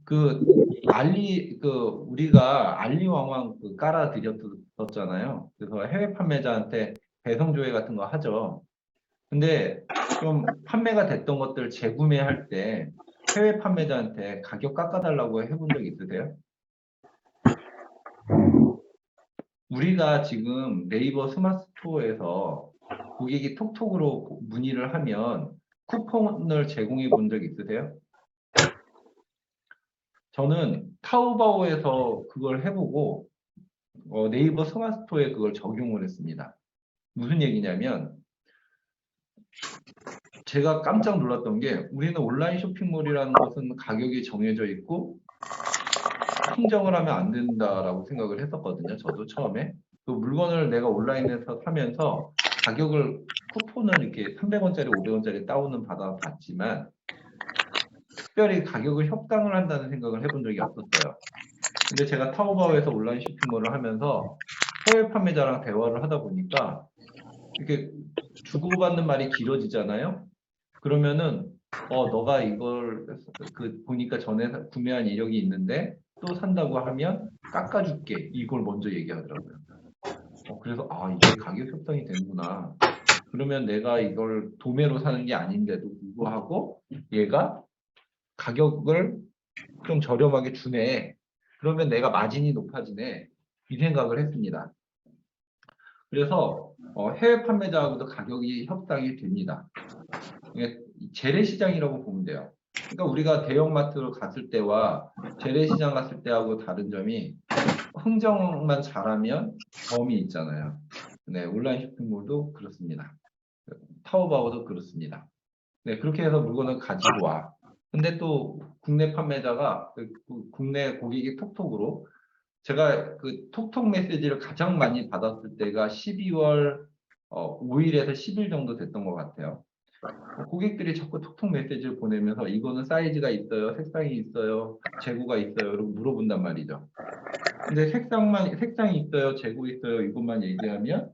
그 우리가 알리왕왕 깔아 드렸었잖아요. 그래서 해외 판매자한테 배송 조회 같은 거 하죠. 근데 좀 판매가 됐던 것들 재구매할 때 해외 판매자한테 가격 깎아달라고 해본 적 있으세요? 우리가 지금 네이버 스마트 스토어에서 고객이 톡톡으로 문의를 하면 쿠폰을 제공해 본 적 있으세요? 저는 타오바오에서 그걸 해보고 네이버 스마트 스토어에 그걸 적용을 했습니다. 무슨 얘기냐면 제가 깜짝 놀랐던 게 우리는 온라인 쇼핑몰이라는 것은 가격이 정해져 있고 흥정을 하면 안 된다라고 생각을 했었거든요. 저도 처음에. 그 물건을 내가 온라인에서 사면서 가격을 쿠폰을 이렇게 300원짜리, 500원짜리 다운은 받아봤지만 특별히 가격을 협상을 한다는 생각을 해본 적이 없었어요. 근데 제가 타오바오에서 온라인 쇼핑몰을 하면서 해외 판매자랑 대화를 하다 보니까 이렇게 주고받는 말이 길어지잖아요. 그러면은 너가 이걸 보니까 전에 구매한 이력이 있는데 또 산다고 하면 깎아줄게. 이걸 먼저 얘기하더라고요. 그래서 이게 가격 협상이 되는구나. 그러면 내가 이걸 도매로 사는 게 아닌데도 불구하고 얘가 가격을 좀 저렴하게 주네. 그러면 내가 마진이 높아지네. 이 생각을 했습니다. 그래서 해외 판매자하고도 가격이 협상이 됩니다. 이게 재래시장이라고 보면 돼요. 그러니까 우리가 대형마트로 갔을 때와 재래시장 갔을 때하고 다른 점이 흥정만 잘하면 범위 있잖아요. 네, 온라인 쇼핑몰도 그렇습니다. 타오바오도 그렇습니다. 네, 그렇게 해서 물건을 가지고 와. 근데 또 국내 판매자가 국내 고객이 톡톡으로 제가 그 톡톡 메시지를 가장 많이 받았을 때가 12월 5일에서 10일 정도 됐던 것 같아요. 고객들이 자꾸 톡톡 메시지를 보내면서 이거는 사이즈가 있어요, 색상이 있어요, 재고가 있어요, 이러고 물어본단 말이죠. 근데 색상이 있어요, 재고 있어요, 이것만 얘기하면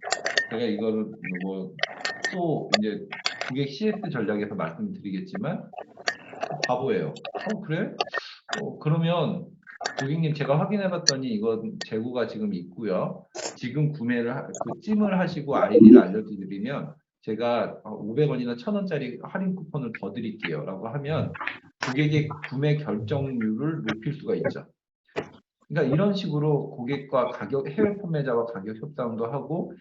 제가 이거를 또 이제 고객 CS 전략에서 말씀드리겠지만 바보예요. 그래? 그러면 고객님 제가 확인해 봤더니 이건 재고가 지금 있고요. 지금 찜을 하시고 아이디를 알려드리면 제가 500원이나 1000원짜리 할인 쿠폰을 더 드릴게요. 라고 하면 고객의 구매 결정률을 높일 수가 있죠. 그러니까 이런 식으로 고객과 해외 판매자와 가격 협상도 하고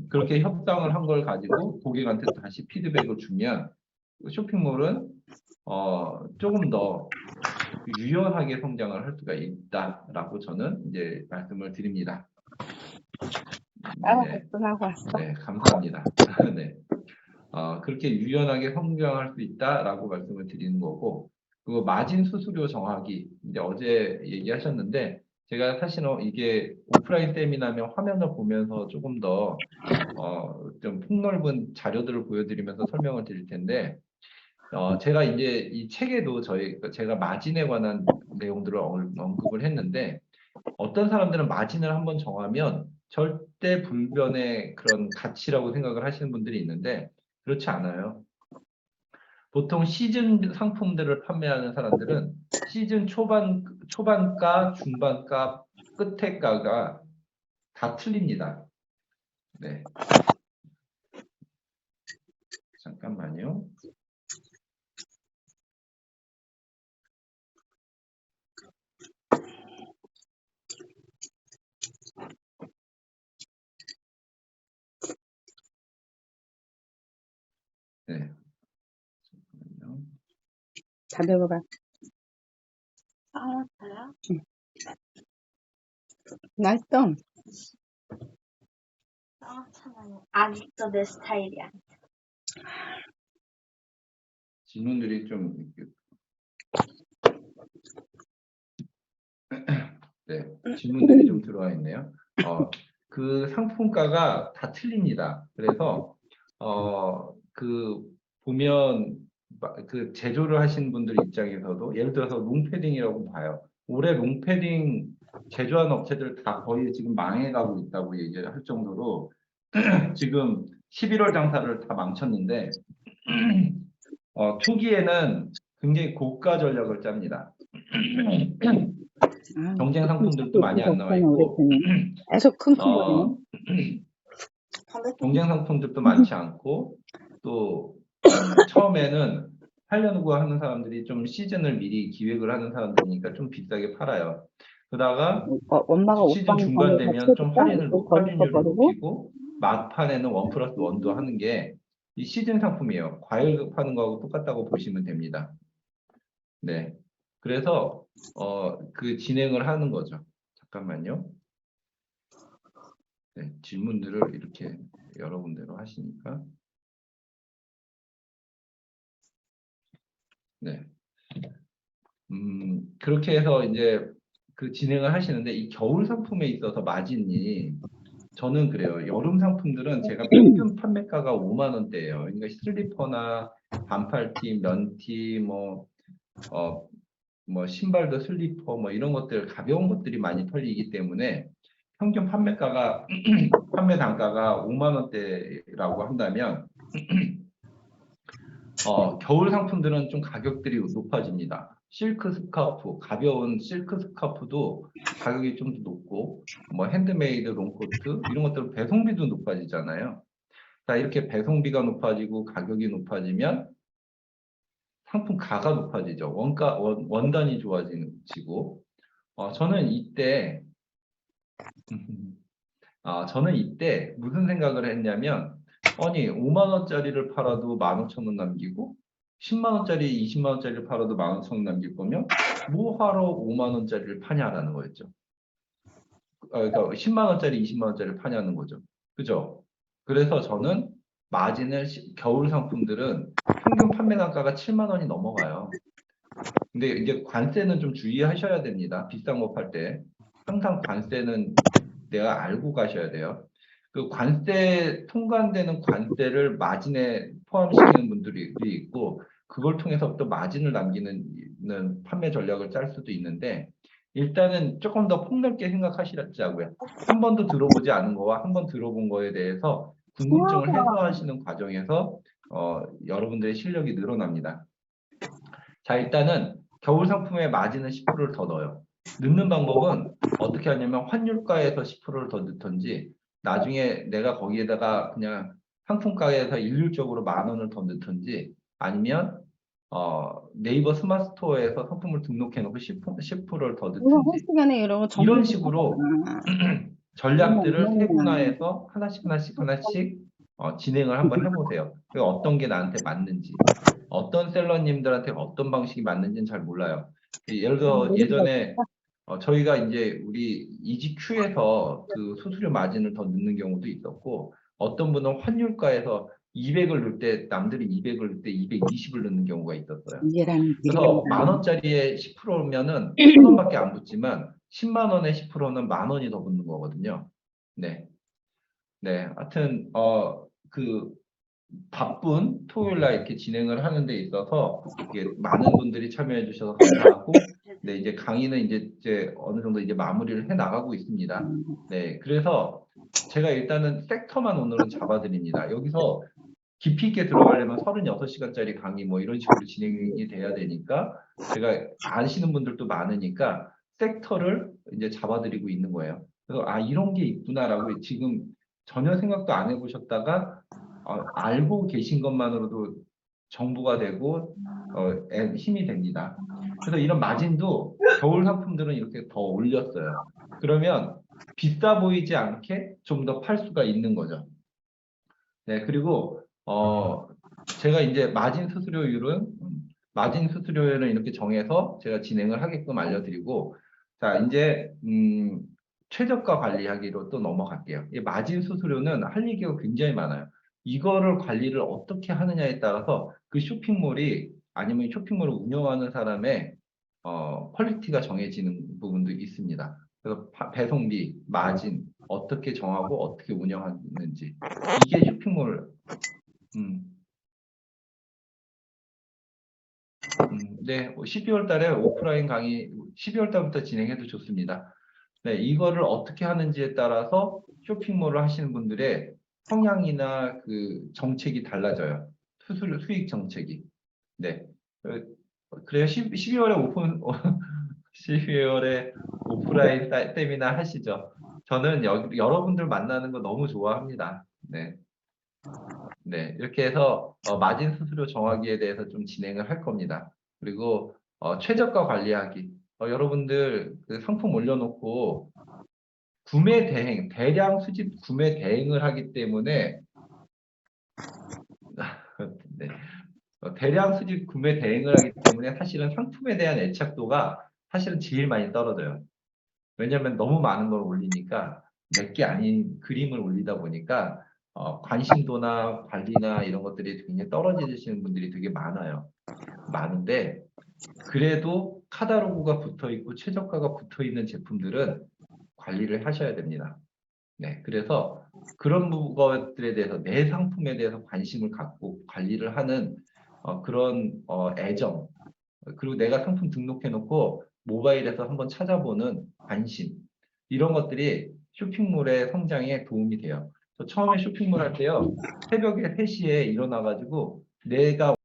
그렇게 협상을 한 걸 가지고 고객한테 다시 피드백을 주면 쇼핑몰은 조금 더 유연하게 성장을 할 수가 있다라고 저는 이제 말씀을 드립니다. 네, 네, 감사합니다. 네, 그렇게 유연하게 성장할 수 있다라고 말씀을 드리는 거고, 그리고 마진 수수료 정하기 이제 어제 얘기하셨는데 제가 사실은 이게 오프라인 세미나면 화면을 보면서 조금 더 좀 폭넓은 자료들을 보여드리면서 설명을 드릴 텐데. 제가 이제 이 책에도 제가 마진에 관한 내용들을 언급을 했는데, 어떤 사람들은 마진을 한번 정하면 절대 불변의 그런 가치라고 생각을 하시는 분들이 있는데, 그렇지 않아요. 보통 시즌 상품들을 판매하는 사람들은 시즌 초반가, 중반가, 끝에가가 다 틀립니다. 네. 잠깐만요. 네. 잠깐만요. 다 배워봐. 저요? 응. 맛있어. 잠깐만요. 아직도 내 스타일이야. 질문들이 좀 네, 질문들이 좀 들어와 있네요. 그 상품가가 다 틀립니다. 그래서 보면 그 제조를 하신 분들 입장에서도 예를 들어서 롱패딩이라고 봐요. 올해 롱패딩 제조한 업체들 다 거의 지금 망해가고 있다고 얘기를 할 정도로 지금 11월 장사를 다 망쳤는데 초기에는 굉장히 고가 전략을 짭니다. 경쟁 상품들도 많이 안 나와 있고, 계속 킁킁거리네. 경쟁 상품들도 많지 않고, 또 처음에는 하려고 하는 사람들이 좀 시즌을 미리 기획을 하는 사람들이니까 좀 비싸게 팔아요. 그러다가 엄마가 시즌 옷방 중반 전에 되면 좀 할인율을 버리고 높이고, 막판에는 1+1도 하는 게 이 시즌 상품이에요. 과일 파는 거하고 똑같다고 보시면 됩니다. 네. 그래서 그 진행을 하는 거죠. 잠깐만요. 네, 질문들을 이렇게 여러 군데로 하시니까. 네. 그렇게 해서 이제 그 진행을 하시는데, 이 겨울 상품에 있어서 마진이, 저는 그래요. 여름 상품들은 제가 평균 판매가가 5만 원대예요. 그러니까 슬리퍼나 반팔티, 면티, 뭐 신발도 슬리퍼, 뭐 이런 것들, 가벼운 것들이 많이 털리기 때문에 평균 판매가가, 판매 단가가 5만 원대라고 한다면, 겨울 상품들은 좀 가격들이 높아집니다. 실크 스카프, 가벼운 실크 스카프도 가격이 좀 더 높고, 뭐 핸드메이드 롱코트, 이런 것들은 배송비도 높아지잖아요. 자, 이렇게 배송비가 높아지고 가격이 높아지면 상품 가가 높아지죠. 원단이 좋아지고, 저는 이때, 저는 이때 무슨 생각을 했냐면, 아니, 5만 원짜리를 팔아도 15,000원 남기고, 10만 원짜리, 20만 원짜리를 팔아도 15,000원 남길 거면, 뭐 하러 5만 원짜리를 파냐라는 거였죠. 그러니까 10만 원짜리, 20만 원짜리를 파냐는 거죠. 그죠? 그래서 저는 마진을, 겨울 상품들은 평균 판매 단가가 7만 원이 넘어가요. 근데 이제 관세는 좀 주의하셔야 됩니다. 비싼 거 팔 때. 항상 관세는 내가 알고 가셔야 돼요. 그 관세, 통관되는 관세를 마진에 포함시키는 분들이 있고, 그걸 통해서 또 마진을 남기는 판매 전략을 짤 수도 있는데, 일단은 조금 더 폭넓게 생각하시자고요. 한 번도 들어보지 않은 거와 한 번 들어본 거에 대해서 궁금증을 해소하시는 과정에서 여러분들의 실력이 늘어납니다. 자, 일단은 겨울 상품의 마진은 10%를 더 넣어요. 넣는 방법은 어떻게 하냐면 환율가에서 10%를 더 넣든지, 나중에 내가 거기에다가 그냥 상품가에서 일률적으로 10,000원을 더 넣든지, 아니면 네이버 스마트 스토어에서 상품을 등록해 놓고 10%를 더 이거 한 넣든지, 시간에 이런 거 이런 정보를 식으로 하잖아. 전략들을 어머나. 세분화해서 하나씩 진행을 한번 해보세요. 어떤 게 나한테 맞는지, 어떤 셀러님들한테 어떤 방식이 맞는지는 잘 몰라요. 예를 들어 예전에 저희가 이제 우리 EGQ에서 그 수수료 마진을 더 넣는 경우도 있었고, 어떤 분은 환율가에서 200을 넣을 때 남들이 200을 넣을 때 220을 넣는 경우가 있었어요. 이해라는 그래서 길이란다. 10,000원짜리에 10%면은 1,000원밖에 안 붙지만 10만 원에 10%는 10,000원이 더 붙는 거거든요. 네. 네. 하여튼 그 바쁜 토요일 날 이렇게 진행을 하는 데 있어서 이게 많은 분들이 참여해 주셔서 감사하고, 네, 이제 강의는 이제 어느 정도 이제 마무리를 해 나가고 있습니다. 네. 그래서 제가 일단은 섹터만 오늘은 잡아 드립니다. 여기서 깊이 있게 들어가려면 36시간짜리 강의 뭐 이런 식으로 진행이 돼야 되니까, 제가 아시는 분들도 많으니까 섹터를 이제 잡아드리고 있는 거예요. 그래서 이런 게 있구나라고 지금 전혀 생각도 안 해보셨다가 알고 계신 것만으로도 정보가 되고 힘이 됩니다. 그래서 이런 마진도 겨울 상품들은 이렇게 더 올렸어요. 그러면 비싸 보이지 않게 좀 더 팔 수가 있는 거죠. 네, 그리고 제가 이제 마진 수수료율은 이렇게 정해서 제가 진행을 하게끔 알려드리고, 자, 이제 최저가 관리하기로 또 넘어갈게요. 이 마진 수수료는 할 얘기가 굉장히 많아요. 이거를 관리를 어떻게 하느냐에 따라서 그 쇼핑몰이, 아니면 쇼핑몰을 운영하는 사람의 퀄리티가 정해지는 부분도 있습니다. 그래서 배송비, 마진 어떻게 정하고 어떻게 운영하는지, 이게 쇼핑몰. 네, 12월 달에 오프라인 강의 12월 달부터 진행해도 좋습니다. 네, 이거를 어떻게 하는지에 따라서 쇼핑몰을 하시는 분들의 성향이나 그 정책이 달라져요. 수익 정책이. 네. 그래요. 12월에 12월에 오프라인 세미나 하시죠. 저는 여러분들 만나는 거 너무 좋아합니다. 네. 네, 이렇게 해서 마진 수수료 정하기에 대해서 좀 진행을 할 겁니다. 그리고 최저가 관리하기. 여러분들 그 상품 올려놓고 구매 대행, 대량 수집 구매 대행을 하기 때문에 네, 대량 수집 구매 대행을 하기 때문에 사실은 상품에 대한 애착도가 사실은 제일 많이 떨어져요. 왜냐하면 너무 많은 걸 올리니까 몇 개 아닌 그림을 올리다 보니까 관심도나 관리나 이런 것들이 굉장히 떨어지시는 분들이 되게 많아요. 많은데 그래도 카탈로그가 붙어 있고 최저가가 붙어 있는 제품들은 관리를 하셔야 됩니다. 네, 그래서 그런 것들에 대해서 내 상품에 대해서 관심을 갖고 관리를 하는 그런 애정, 그리고 내가 상품 등록해 놓고 모바일에서 한번 찾아보는 관심, 이런 것들이 쇼핑몰의 성장에 도움이 돼요. 저 처음에 쇼핑몰 할 때요, 새벽에 3시에 일어나가지고 내가